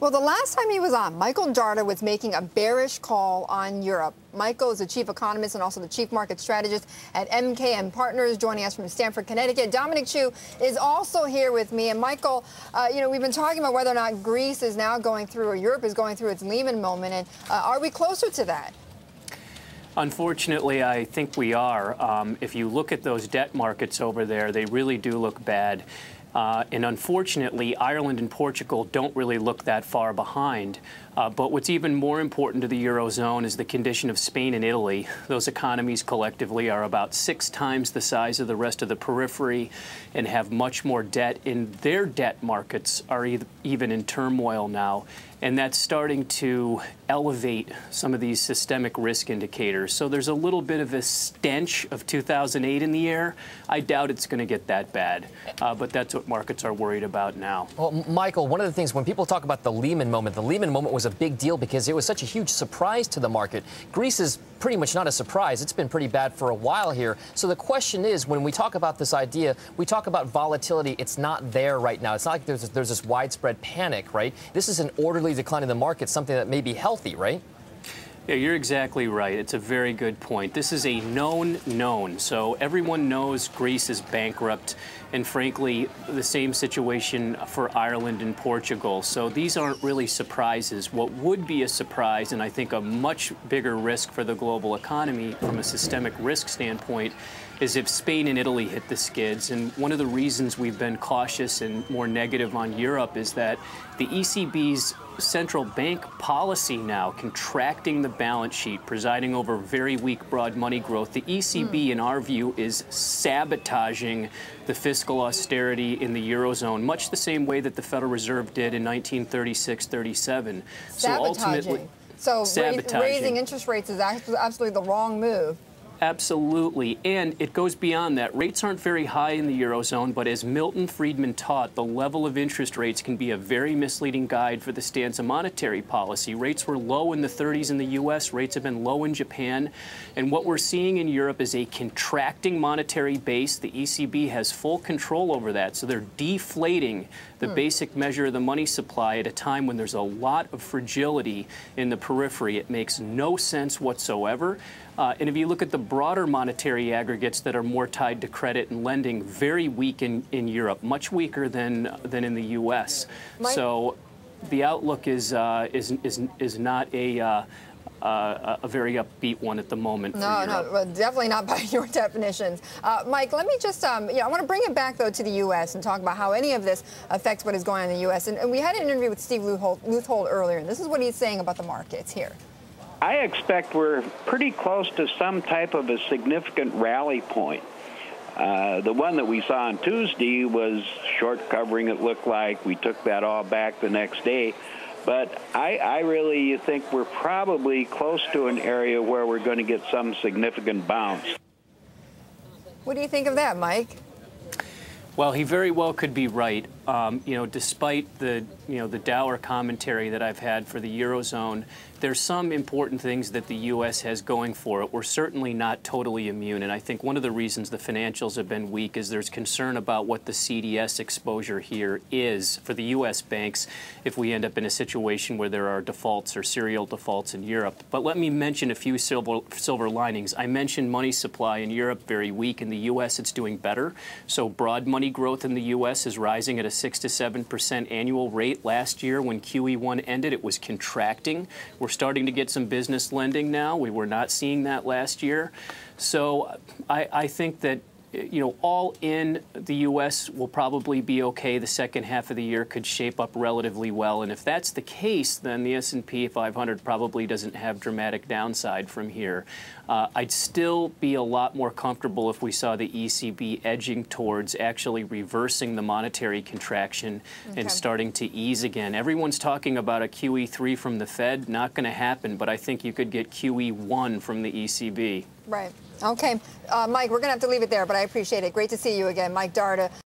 Well, the last time he was on, Michael Darda was making a bearish call on Europe. Michael is the chief economist and also the chief market strategist at MKM Partners, joining us from Stamford, Connecticut. Dominic Chu is also here with me. And Michael, we've been talking about whether or not Greece is now going through, or Europe is going through its Lehman moment. And are we closer to that? Unfortunately, I think we are. If you look at those debt markets over there, they really do look bad. And unfortunately, Ireland and Portugal don't really look that far behind. But what's even more important to the Eurozone is the condition of Spain and Italy. Those economies collectively are about 6 times the size of the rest of the periphery and have much more debt. And their debt markets are even in turmoil now. And that's starting to elevate some of these systemic risk indicators. So there's a little bit of a stench of 2008 in the air. I doubt it's going to get that bad. But that's what markets are worried about now. Well, Michael, one of the things when people talk about the Lehman moment was a big deal because it was such a huge surprise to the market. Greece is pretty much not a surprise. It's been pretty bad for a while here. So the question is, when we talk about this idea, we talk about volatility. It's not there right now. It's not like there's this widespread panic, right? This is an orderly decline in the market, something that may be healthy, right? Yeah, you're exactly right. It's a very good point. This is a known known. So everyone knows Greece is bankrupt, and frankly, the same situation for Ireland and Portugal. So these aren't really surprises. What would be a surprise, and I think a much bigger risk for the global economy from a systemic risk standpoint, is if Spain and Italy hit the skids. And one of the reasons we've been cautious and more negative on Europe is that the ECB's central bank policy now, contracting the balance sheet, presiding over very weak broad money growth, the ECB, in our view, is sabotaging the fiscal austerity in the Eurozone, much the same way that the Federal Reserve did in 1936-37. Sabotaging. So raising interest rates is absolutely the wrong move. Absolutely. And it goes beyond that. Rates aren't very high in the Eurozone, but as Milton Friedman taught, the level of interest rates can be a very misleading guide for the stance of monetary policy. Rates were low in the 30s in the U.S. Rates have been low in Japan. And what we're seeing in Europe is a contracting monetary base. The ECB has full control over that. So they're deflating the basic measure of the money supply at a time when there's a lot of fragility in the periphery. It makes no sense whatsoever. And if you look at the broader monetary aggregates that are more tied to credit and lending, very weak in Europe, much weaker than in the U.S. So the outlook is not a very upbeat one at the moment. No, well, definitely not by your definitions. Mike, let me just, I want to bring it back, though, to the U.S. and talk about how any of this affects what is going on in the U.S. And we had an interview with Steve Leuthold earlier, and this is what he's saying about the markets here. I expect we're pretty close to some type of a significant rally point. The one that we saw on Tuesday was short covering, it looked like. We took that all back the next day. But I really think we're probably close to an area where we're going to get some significant bounce. What do you think of that, Mike? Well, he very well could be right. Despite the dour commentary that I've had for the Eurozone, there's some important things that the U.S. has going for it. We're certainly not totally immune, and I think one of the reasons the financials have been weak is there's concern about what the CDS exposure here is for the U.S. banks if we end up in a situation where there are defaults or serial defaults in Europe. But let me mention a few silver linings. I mentioned money supply in Europe very weak. In the U.S., it's doing better. So broad money growth in the U.S. is rising at a 6 to 7% annual rate. Last year, when QE1 ended, it was contracting. We're starting to get some business lending now. We were not seeing that last year. So I think that, all in, the U.S. will probably be okay. The second half of the year could shape up relatively well. And if that's the case, then the S&P 500 probably doesn't have dramatic downside from here. I'd still be a lot more comfortable if we saw the ECB edging towards actually reversing the monetary contraction and starting to ease again. Everyone's talking about a QE3 from the Fed. Not going to happen, but I think you could get QE1 from the ECB. Right. Okay. Mike, we're going to have to leave it there, but I appreciate it. Great to see you again. Mike Darda.